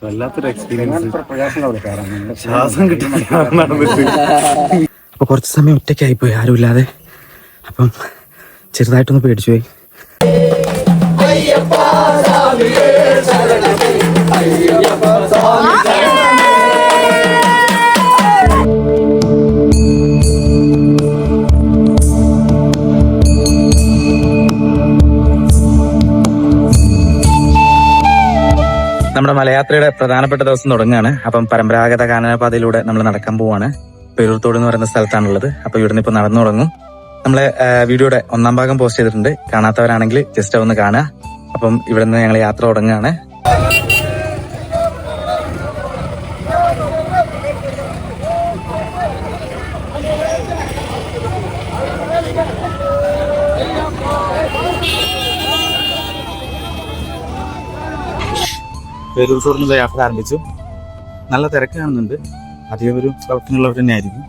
വല്ലാത്തൊരു എക്സ്പീരിയൻസ്. ശ്വാസം കിട്ടുന്നില്ല. അപ്പൊ കുറച്ച് സമയം ഒറ്റയ്ക്കായിപ്പോയി, ആരുമില്ലാതെ. അപ്പം ചെറുതായിട്ടൊന്ന് പേടിച്ചു പോയി. നമ്മുടെ മലയാത്രയുടെ പ്രധാനപ്പെട്ട ദിവസം തുടങ്ങുകയാണ്. അപ്പം പരമ്പരാഗത കാനനപാതയിലൂടെ നമ്മൾ നടക്കാൻ പോവാണ്. പേരൂർത്തോട് എന്ന് പറയുന്ന സ്ഥലത്താണുള്ളത്. അപ്പൊ ഇവിടുന്ന് ഇപ്പൊ നടന്നു തുടങ്ങും. നമ്മളെ വീഡിയോയുടെ 1-ാം ഭാഗം പോസ്റ്റ് ചെയ്തിട്ടുണ്ട്. കാണാത്തവരാണെങ്കിൽ ജസ്റ്റ് ഒന്ന് കാണുക. അപ്പം ഇവിടുന്ന് ഞങ്ങൾ യാത്ര തുടങ്ങുകയാണ്. പേരൂർത്തോട് നിന്ന് യാത്ര ആരംഭിച്ചു. നല്ല തിരക്ക് കാണുന്നുണ്ട്. അധികം ഒരു പ്രവർത്തനമുള്ളവർ തന്നെ ആയിരിക്കും.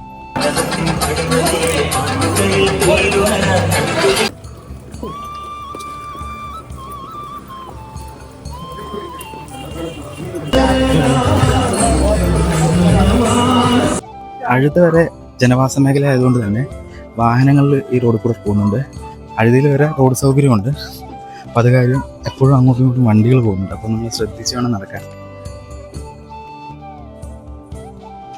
അഴുത വരെ ജനവാസ മേഖല ആയതുകൊണ്ട് തന്നെ വാഹനങ്ങളിൽ ഈ റോഡിൽ കൂടെ പോകുന്നുണ്ട്. അഴുതിയിൽ വരെ റോഡ് സൗകര്യമുണ്ട്. അപ്പം അത് കാര്യം എപ്പോഴും അങ്ങോട്ടും ഇങ്ങോട്ടും വണ്ടികൾ പോകുന്നുണ്ട്. അപ്പം നമ്മൾ ശ്രദ്ധിച്ച് വേണം നടക്കാൻ.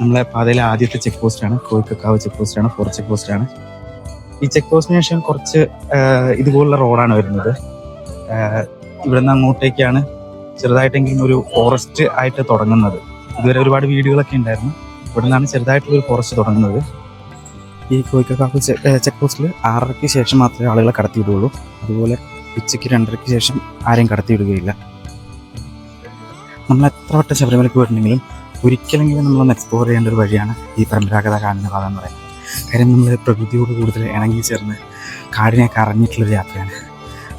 നമ്മളെ പാതയിലെ ആദ്യത്തെ ചെക്ക് പോസ്റ്റാണ് കോയിക്കക്കാവ് ചെക്ക് പോസ്റ്റാണ്. 4 ചെക്ക് പോസ്റ്റാണ്. ഈ ചെക്ക് പോസ്റ്റിന് ശേഷം കുറച്ച് ഇതുപോലുള്ള റോഡാണ് വരുന്നത്. ഇവിടെ നിന്ന് അങ്ങോട്ടേക്കാണ് ചെറുതായിട്ടെങ്കിലും ഒരു ഫോറസ്റ്റ് ആയിട്ട് തുടങ്ങുന്നത്. ഇതുവരെ ഒരുപാട് വീടുകളൊക്കെ ഉണ്ടായിരുന്നു. ഇവിടെ നിന്നാണ് ചെറുതായിട്ടുള്ളൊരു ഫോറസ്റ്റ് തുടങ്ങുന്നത്. ഈ കോയിക്കക്കാവ് ചെക്ക് പോസ്റ്റിൽ 6:30-ക്ക് ശേഷം മാത്രമേ ആളുകളെ കടത്തി വിടുകയുള്ളൂ. അതുപോലെ ഉച്ചയ്ക്ക് 2:30-ക്ക് ശേഷം ആരെയും കടത്തി വിടുകയില്ല. നമ്മൾ എത്ര വട്ടം ശബരിമലയ്ക്ക് പോയിട്ടുണ്ടെങ്കിലും ഒരിക്കലെങ്കിലും നമ്മളൊന്ന് എക്സ്പ്ലോർ ചെയ്യേണ്ട ഒരു വഴിയാണ് ഈ പരമ്പരാഗത കാനനപാത എന്ന് പറയുന്നത്. കാര്യം നമ്മൾ പ്രകൃതിയോട് കൂടുതൽ ഇണങ്ങി ചേർന്ന് കാടിനെയൊക്കെ അറിഞ്ഞിട്ടുള്ളൊരു യാത്രയാണ്.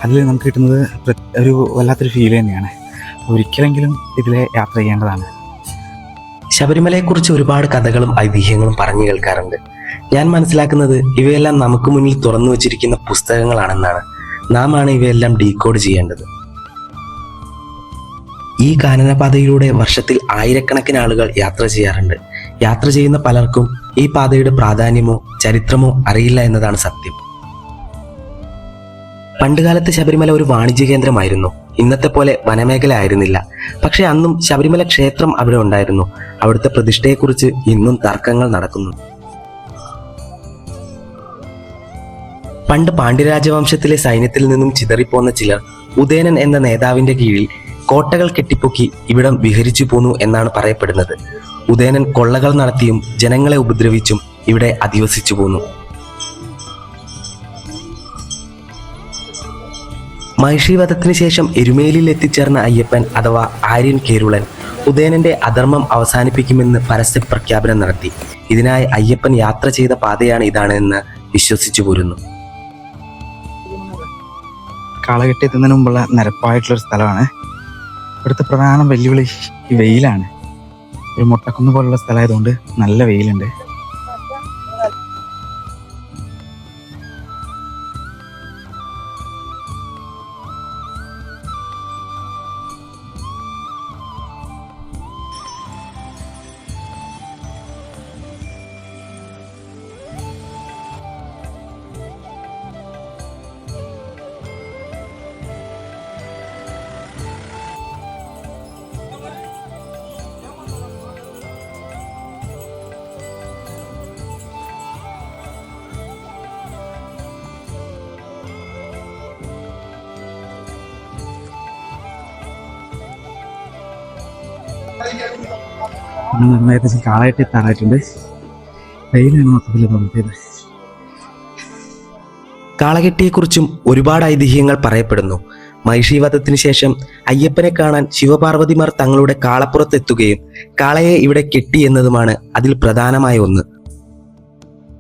അതിൽ നമുക്ക് കിട്ടുന്നത് ഒരു വല്ലാത്തൊരു ഫീൽ തന്നെയാണ്. ഒരിക്കലെങ്കിലും ഇതിലെ യാത്ര ചെയ്യേണ്ടതാണ്. ശബരിമലയെക്കുറിച്ച് ഒരുപാട് കഥകളും ഐതിഹ്യങ്ങളും പറഞ്ഞു കേൾക്കാറുണ്ട്. ഞാൻ മനസ്സിലാക്കുന്നത് ഇവയെല്ലാം നമുക്ക് മുന്നിൽ തുറന്നു വച്ചിരിക്കുന്ന പുസ്തകങ്ങളാണെന്നാണ്. നാം ആണ് ഇവയെല്ലാം ഡീകോഡ് ചെയ്യേണ്ടത്. ഈ കാനനപാതയിലൂടെ വർഷത്തിൽ ആയിരക്കണക്കിന് ആളുകൾ യാത്ര ചെയ്യാറുണ്ട്. യാത്ര ചെയ്യുന്ന പലർക്കും ഈ പാതയുടെ പ്രാധാന്യമോ ചരിത്രമോ അറിയില്ല എന്നതാണ് സത്യം. പണ്ടുകാലത്ത് ശബരിമല ഒരു വാണിജ്യ കേന്ദ്രമായിരുന്നു. ഇന്നത്തെ പോലെ വനമേഖല ആയിരുന്നില്ല. പക്ഷെ അന്നും ശബരിമല ക്ഷേത്രം അവിടെ ഉണ്ടായിരുന്നു. അവിടുത്തെ പ്രതിഷ്ഠയെക്കുറിച്ച് ഇന്നും തർക്കങ്ങൾ നടക്കുന്നു. പണ്ട് പാണ്ഡ്യരാജവംശത്തിലെ സൈന്യത്തിൽ നിന്നും ചിതറിപ്പോന്ന ചിലർ ഉദയനൻ എന്ന നേതാവിന്റെ കീഴിൽ കോട്ടകൾ കെട്ടിപ്പൊക്കി ഇവിടം വിഹരിച്ചു പോന്നു എന്നാണ് പറയപ്പെടുന്നത്. ഉദയനൻ കൊള്ളകൾ നടത്തിയും ജനങ്ങളെ ഉപദ്രവിച്ചും ഇവിടെ അധിവസിച്ചു പോന്നു. മഹിഷീവധത്തിന് ശേഷം എരുമേലിയിൽ എത്തിച്ചേർന്ന അയ്യപ്പൻ അഥവാ ആര്യൻ കേരുളൻ ഉദയനന്റെ അധർമ്മം അവസാനിപ്പിക്കുമെന്ന് പരസ്യ പ്രഖ്യാപനം നടത്തി. ഇതിനായി അയ്യപ്പൻ യാത്ര ചെയ്ത പാതയാണ് ഇതാണ് എന്ന് വിശ്വസിച്ചു പോരുന്നു. കാളകെട്ടി എത്തുന്നതിന് മുമ്പുള്ള നിരപ്പായിട്ടുള്ളൊരു സ്ഥലമാണ്. ഇവിടുത്തെ പ്രധാന വെല്ലുവിളി ഈ വെയിലാണ്. ഒരു മുട്ടക്കുന്ന് പോലുള്ള സ്ഥലമായതുകൊണ്ട് നല്ല വെയിലുണ്ട്. ഏകദേശം കാളായിട്ട് എത്താറായിട്ടുണ്ട്. വെയിലാണ് മൊത്തത്തിൽ നോക്കിയത്. കാളകെട്ടിയെക്കുറിച്ചും ഒരുപാട് ഐതിഹ്യങ്ങൾ പറയപ്പെടുന്നു. മഹിഷീവധത്തിന് ശേഷം അയ്യപ്പനെ കാണാൻ ശിവപാർവതിമാർ തങ്ങളുടെ കാളപ്പുറത്തെത്തുകയും കാളയെ ഇവിടെ കെട്ടി എന്നതുമാണ് അതിൽ പ്രധാനമായ ഒന്ന്.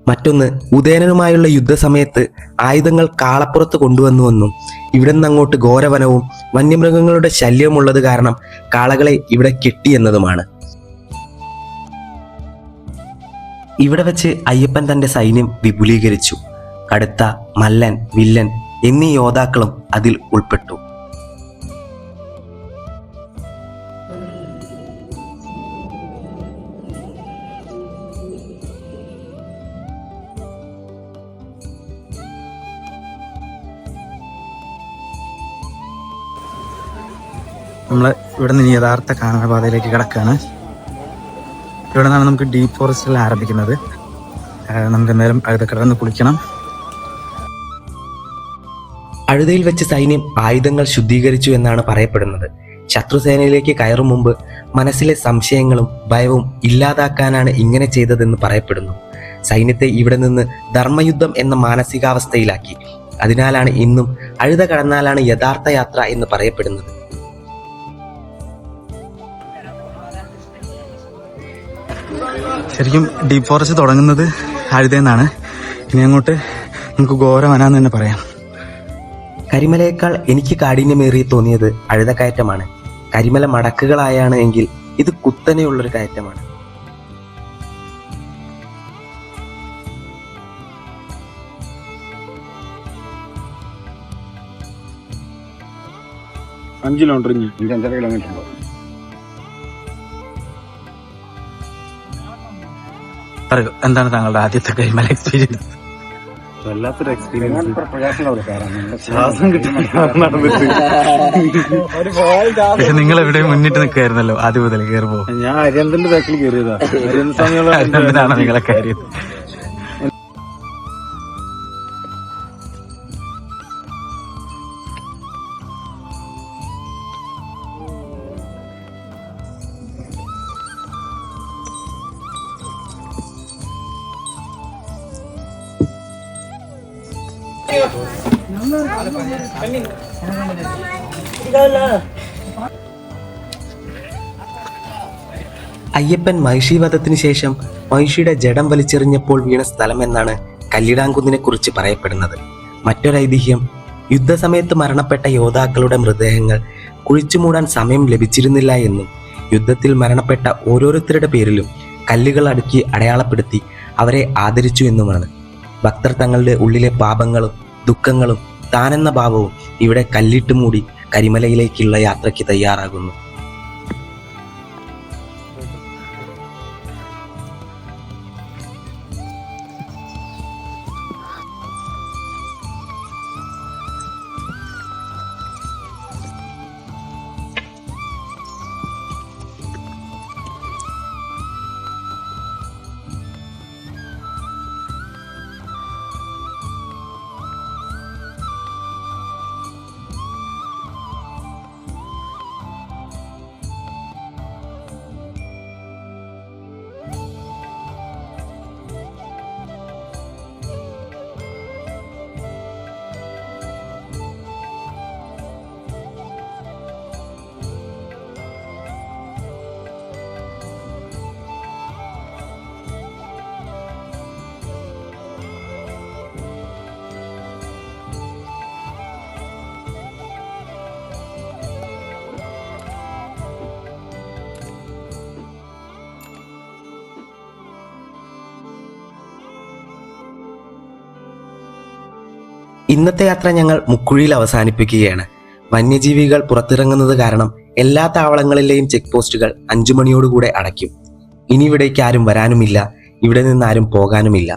മറ്റൊന്ന്, ഉദയനനുമായുള്ള യുദ്ധസമയത്ത് ആയുധങ്ങൾ കാളപ്പുറത്ത് കൊണ്ടുവന്നുവെന്നും ഇവിടെ നിന്നങ്ങോട്ട് ഘോരവനവും വന്യമൃഗങ്ങളുടെ ശല്യമുള്ളത് കാരണം കാളകളെ ഇവിടെ കെട്ടി എന്നതുമാണ്. ഇവിടെ വെച്ച് അയ്യപ്പൻ തന്റെ സൈന്യം വിപുലീകരിച്ചു. കടുത്ത, മല്ലൻ, വില്ലൻ എന്നീ യോദ്ധാക്കളും അതിൽ ഉൾപ്പെട്ടു. നമ്മൾ ഇവിടെ നിന്ന് യഥാർത്ഥ കാനനപാതയിലേക്ക് കിടക്കുകയാണ്. ഇവിടെ നിന്നാണ് നമുക്ക് ഡീപ്പ് ഫോറസ്റ്റിൽ ആരംഭിക്കുന്നത്. നമുക്ക് എന്തായാലും അവിടെ കിടന്ന് കുളിക്കണം. അഴുതയിൽ വെച്ച് സൈന്യം ആയുധങ്ങൾ ശുദ്ധീകരിച്ചു എന്നാണ് പറയപ്പെടുന്നത്. ശത്രുസേനയിലേക്ക് കയറും മുമ്പ് മനസ്സിലെ സംശയങ്ങളും ഭയവും ഇല്ലാതാക്കാനാണ് ഇങ്ങനെ ചെയ്തതെന്ന് പറയപ്പെടുന്നു. സൈന്യത്തെ ഇവിടെ നിന്ന് ധർമ്മയുദ്ധം എന്ന മാനസികാവസ്ഥയിലാക്കി. അതിനാലാണ് ഇന്നും അഴുത കടന്നാലാണ് യഥാർത്ഥ യാത്ര എന്ന് പറയപ്പെടുന്നത്. ശരിക്കും ഡീപ്പ് ഫോറസ്റ്റ് തുടങ്ങുന്നത് അഴുതെന്നാണ്. ഇനി അങ്ങോട്ട് നമുക്ക് ഘോരവനാന്ന് തന്നെ പറയാം. കരിമലയേക്കാൾ എനിക്ക് കാഠിന്യമേറി തോന്നിയത് അഴുത കയറ്റമാണ്. കരിമല മടക്കുകളായാണ് എങ്കിൽ ഇത് കുത്തനെയുള്ളൊരു കയറ്റമാണ്. എന്താണ് താങ്കളുടെ ആദ്യത്തെ കരിമല എക്സ്പീരിയൻസ്? വല്ലാത്തൊരു എക്സ്പീരിയൻസ്. ശ്വാസം പക്ഷെ നിങ്ങൾ എവിടെ മുന്നിട്ട് നിൽക്കുകയായിരുന്നല്ലോ ആദ്യം മുതൽ കയറുമ്പോ. ഞാൻ അരിയന്തന്റെ ബാക്കിൽ കയറിയതാ. അരിയന്തനാണ് നിങ്ങളെ കയറിയത്. അയ്യപ്പൻ മഹിഷി വധത്തിന് ശേഷം മഹിഷിയുടെ ജഡം വലിച്ചെറിഞ്ഞപ്പോൾ വീണ സ്ഥലം എന്നാണ് കല്ലിടാംകുന്നിനെ കുറിച്ച് പറയപ്പെടുന്നത്. മറ്റൊരൈതിഹ്യം, യുദ്ധസമയത്ത് മരണപ്പെട്ട യോദ്ധാക്കളുടെ മൃതദേഹങ്ങൾ കുഴിച്ചുമൂടാൻ സമയം ലഭിച്ചിരുന്നില്ല എന്നും യുദ്ധത്തിൽ മരണപ്പെട്ട ഓരോരുത്തരുടെ പേരിലും കല്ലുകൾ അടുക്കി അടയാളപ്പെടുത്തി അവരെ ആദരിച്ചു എന്നുമാണ്. ഭക്തർ തങ്ങളുടെ ഉള്ളിലെ പാപങ്ങളും ദുഃഖങ്ങളും താനെന്ന ഭാവവും ഇവിടെ കല്ലിട്ട് മൂടി കരിമലയിലേക്കുള്ള യാത്രയ്ക്ക് തയ്യാറാകുന്നു. ഇന്നത്തെ യാത്ര ഞങ്ങൾ മുക്കുഴിയിൽ അവസാനിപ്പിക്കുകയാണ്. വന്യജീവികൾ പുറത്തിറങ്ങുന്നത് കാരണം എല്ലാ താവളങ്ങളിലെയും ചെക്ക് പോസ്റ്റുകൾ 5 മണിയോടുകൂടെ അടയ്ക്കും. ഇനി ഇവിടേക്ക് ആരും വരാനുമില്ല, ഇവിടെ നിന്ന് ആരും പോകാനുമില്ല.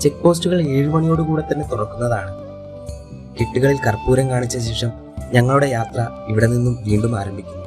ചെക്ക് പോസ്റ്റുകൾ 7 മണിയോടുകൂടെ തന്നെ തുറക്കുന്നതാണ്. കിട്ടുകളിൽ കർപ്പൂരം കാണിച്ച ശേഷം ഞങ്ങളുടെ യാത്ര ഇവിടെ നിന്നും വീണ്ടും ആരംഭിക്കുന്നു.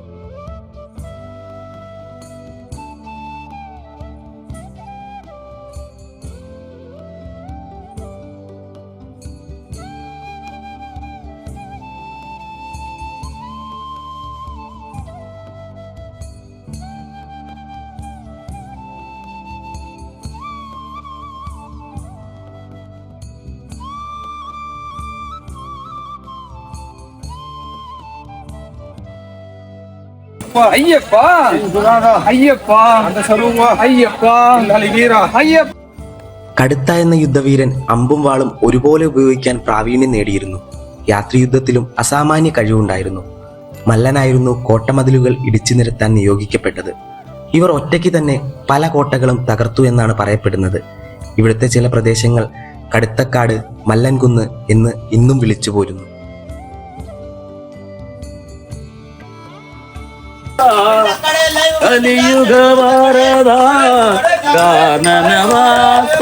അയ്യപ്പ അയ്യപ്പ അയ്യപ്പ അയ്യപ്പ. കടുത്ത എന്ന യുദ്ധവീരൻ അമ്പും വാളും ഒരുപോലെ ഉപയോഗിക്കാൻ പ്രാവീണ്യം നേടിയിരുന്നു. യാത്രിയുദ്ധത്തിലും അസാമാന്യ കഴിവുണ്ടായിരുന്നു. മല്ലനായിരുന്നു കോട്ടമതിലുകൾ ഇടിച്ചു നിരത്താൻ നിയോഗിക്കപ്പെട്ടത്. ഇവർ ഒറ്റയ്ക്ക് തന്നെ പല കോട്ടകളും തകർത്തു എന്നാണ് പറയപ്പെടുന്നത്. ഇവിടുത്തെ ചില പ്രദേശങ്ങൾ കടുത്തക്കാട്, മല്ലൻകുന്ന് എന്ന് ഇന്നും വിളിച്ചു പോരുന്നു. കലിയുഗ വരദ കാനനവാസ.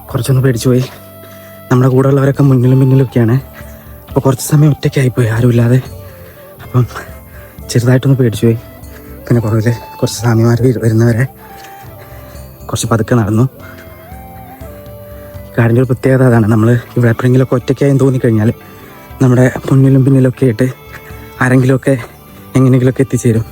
കുറച്ചൊന്ന് പേടിച്ചു പോയി. നമ്മുടെ കൂടെ ഉള്ളവരൊക്കെ മുന്നിലും പിന്നിലൊക്കെയാണ്. അപ്പോൾ കുറച്ച് സമയം ഒറ്റയ്ക്കായിപ്പോയി, ആരുമില്ലാതെ. അപ്പം ചെറുതായിട്ടൊന്ന് പേടിച്ചു പോയി. പിന്നെ കുറച്ച് സ്വാമിമാർ വരുന്നവരെ കുറച്ച് പതുക്കെ നടന്നു. കാടിൻ്റെ ഒരു പ്രത്യേകത അതാണ്. നമ്മൾ ഇവിടെ എപ്പോഴെങ്കിലുമൊക്കെ ഒറ്റയ്ക്കായും തോന്നിക്കഴിഞ്ഞാൽ നമ്മുടെ മുന്നിലും പിന്നിലൊക്കെ ആയിട്ട് ആരെങ്കിലുമൊക്കെ എങ്ങനെയെങ്കിലുമൊക്കെ എത്തിച്ചേരും.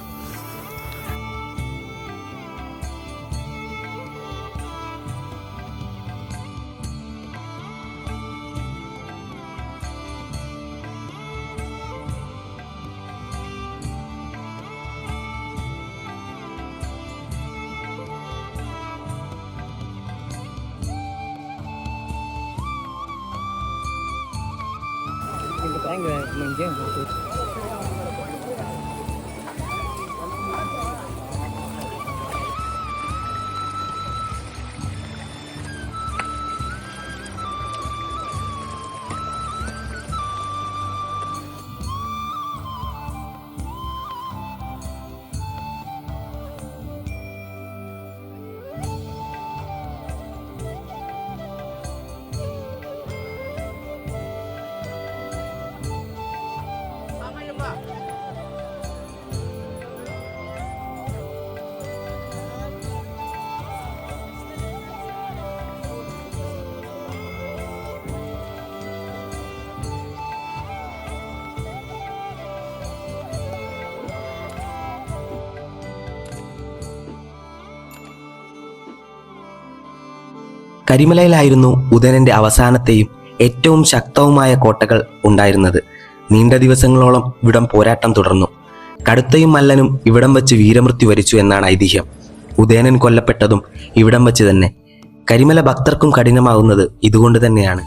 കരിമലയിലായിരുന്നു ഉദയനന്റെ അവസാനത്തെയും ഏറ്റവും ശക്തവുമായ കോട്ടകൾ ഉണ്ടായിരുന്നത്. നീണ്ട ദിവസങ്ങളോളം ഇവിടം പോരാട്ടം തുടർന്നു. കടുത്തയും മല്ലനും ഇവിടം വച്ച് വീരമൃത്യു വരിച്ചു എന്നാണ് ഐതിഹ്യം. ഉദയനൻ കൊല്ലപ്പെട്ടതും ഇവിടം വച്ച് തന്നെ. കരിമല ഭക്തർക്കും കഠിനമാകുന്നത് ഇതുകൊണ്ട് തന്നെയാണ്.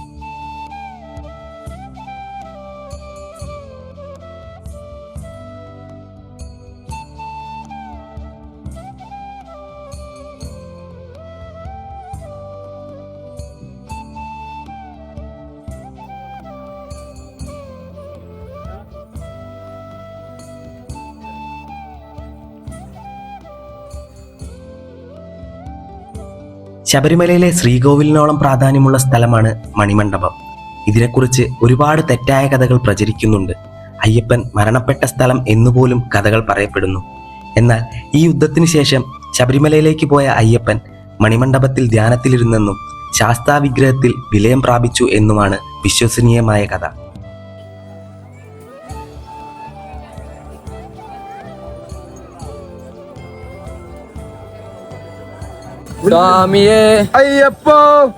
ശബരിമലയിലെ ശ്രീകോവിലിനോളം പ്രാധാന്യമുള്ള സ്ഥലമാണ് മണിമണ്ഡപം. ഇതിനെക്കുറിച്ച് ഒരുപാട് തെറ്റായ കഥകൾ പ്രചരിക്കുന്നുണ്ട്. അയ്യപ്പൻ മരണപ്പെട്ട സ്ഥലം എന്നുപോലും കഥകൾ പറയപ്പെടുന്നു. എന്നാൽ ഈ യുദ്ധത്തിന് ശേഷം ശബരിമലയിലേക്ക് പോയ അയ്യപ്പൻ മണിമണ്ഡപത്തിൽ ധ്യാനത്തിലിരുന്നെന്നും ശാസ്താവിഗ്രഹത്തിൽ വിലയം പ്രാപിച്ചു എന്നുമാണ് വിശ്വസനീയമായ കഥ. സ്വാമിയേ അയ്യപ്പ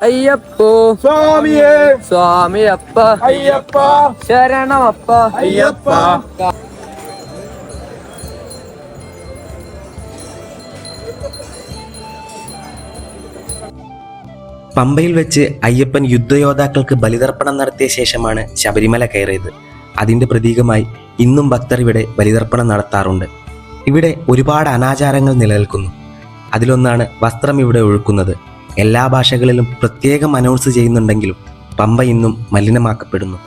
അയ്യപ്പോ സ്വാമിയേ സ്വാമിയപ്പ അയ്യപ്പ ശരണമപ്പ അയ്യപ്പ. പമ്പയിൽ വെച്ച് അയ്യപ്പൻ യുദ്ധയോദ്ധാക്കൾക്ക് ബലിതർപ്പണം നടത്തിയ ശേഷമാണ് ശബരിമല കയറിയത്. അതിന്റെ പ്രതീകമായി ഇന്നും ഭക്തർ ഇവിടെ ബലിതർപ്പണം നടത്താറുണ്ട്. ഇവിടെ ഒരുപാട് അനാചാരങ്ങൾ നിലനിൽക്കുന്നു. അതിലൊന്നാണ് വസ്ത്രം ഇവിടെ ഒഴുക്കുന്നത്. എല്ലാ ഭാഷകളിലും പ്രത്യേകം അനൗൺസ് ചെയ്യുന്നുണ്ടെങ്കിലും പമ്പ ഇന്നും മലിനമാക്കപ്പെടുന്നു.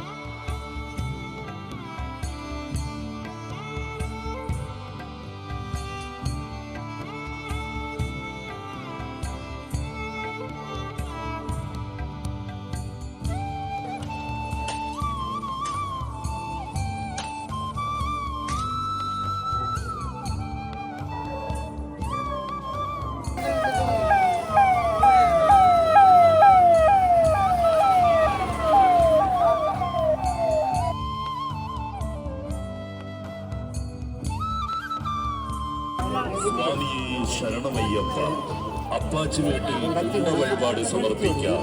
സ്വാമിയെ ശരണമയ്യപ്പ. അപ്പാച്ചി വീട്ടിൽ പൂർണ്ണ വഴിപാട് സമർപ്പിക്കാം.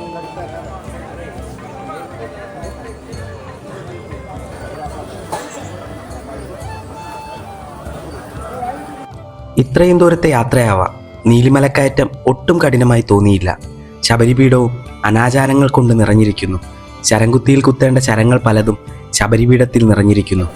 ഇത്രയും ദൂരത്തെ യാത്രയാവാം നീലിമലക്കയറ്റം ഒട്ടും കഠിനമായി തോന്നിയില്ല. ശബരിപീഠവും അനാചാരങ്ങൾ കൊണ്ട് നിറഞ്ഞിരിക്കുന്നു. ശരംകുത്തിയിൽ കുത്തേണ്ട ശരങ്ങൾ പലതും ശബരിപീഠത്തിൽ നിറഞ്ഞിരിക്കുന്നു.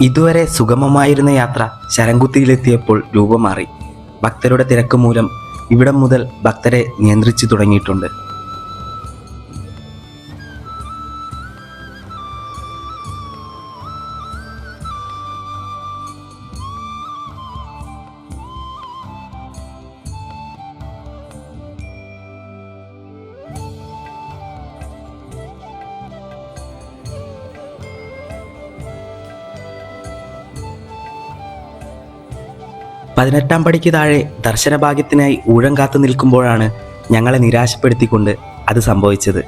ഇതുവരെ സുഗമമായിരുന്ന യാത്ര ശരംകുത്തിയിലെത്തിയപ്പോൾ രൂപം മാറി. ഭക്തരുടെ തിരക്ക് മൂലം ഇവിടം മുതൽ ഭക്തരെ നിയന്ത്രിച്ചു തുടങ്ങിയിട്ടുണ്ട്. പതിനെട്ടാം പടിക്ക് താഴെ ദർശനഭാഗ്യത്തിനായി ഊഴം കാത്തു നിൽക്കുമ്പോഴാണ് ഞങ്ങളെ നിരാശപ്പെടുത്തിക്കൊണ്ട് അത് സംഭവിച്ചത്.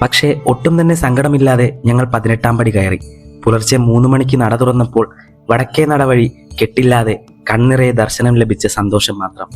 പക്ഷേ ഒട്ടും തന്നെ സങ്കടമില്ലാതെ ഞങ്ങൾ 18-ാം പടി കയറി. പുലർച്ചെ 3 മണിക്ക് നട തുറന്നപ്പോൾ വടക്കേ നട വഴി കെട്ടില്ലാതെ കണ്ണിറയെ ദർശനം ലഭിച്ച സന്തോഷം മാത്രം.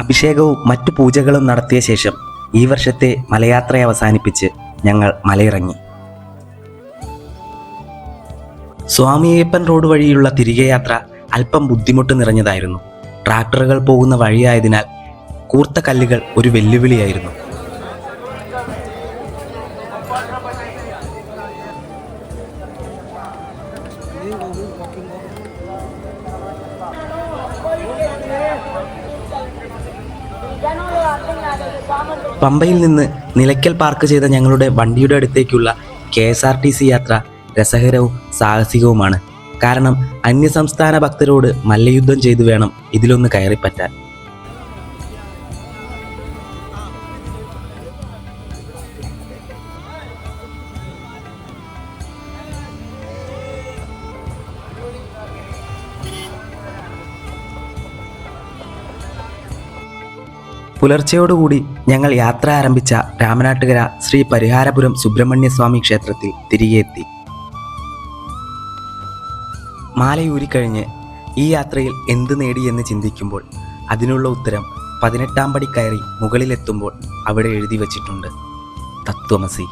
അഭിഷേകവും മറ്റു പൂജകളും നടത്തിയ ശേഷം ഈ വർഷത്തെ മലയാത്ര അവസാനിപ്പിച്ച് ഞങ്ങൾ മലയിറങ്ങി. സ്വാമിയപ്പൻ റോഡ് വഴിയുള്ള തിരികെ യാത്ര അല്പം ബുദ്ധിമുട്ട് നിറഞ്ഞതായിരുന്നു. ട്രാക്ടറുകൾ പോകുന്ന വഴിയായതിനാൽ കൂർത്ത കല്ലുകൾ ഒരു വെല്ലുവിളിയായിരുന്നു. പമ്പയിൽ നിന്ന് നിലയ്ക്കൽ പാർക്ക് ചെയ്ത ഞങ്ങളുടെ വണ്ടിയുടെ അടുത്തേക്കുള്ള KSRTC യാത്ര രസകരവും സാഹസികവുമാണ്. കാരണം അന്യസംസ്ഥാന ഭക്തരോട് മല്ലയുദ്ധം ചെയ്തു വേണം ഇതിലൊന്ന് കയറിപ്പറ്റാൻ. പുലർച്ചയോടുകൂടി ഞങ്ങൾ യാത്ര ആരംഭിച്ച രാമനാട്ടുകര ശ്രീ പരിഹാരപുരം സുബ്രഹ്മണ്യസ്വാമി ക്ഷേത്രത്തിൽ തിരികെ എത്തി. മാലയൂരിക്കഴിഞ്ഞ് ഈ യാത്രയിൽ എന്ത് നേടിയെന്ന് ചിന്തിക്കുമ്പോൾ അതിനുള്ള ഉത്തരം 18-ാം പടി കയറി മുകളിലെത്തുമ്പോൾ അവിടെ എഴുതി വച്ചിട്ടുണ്ട്: തത്വമസി.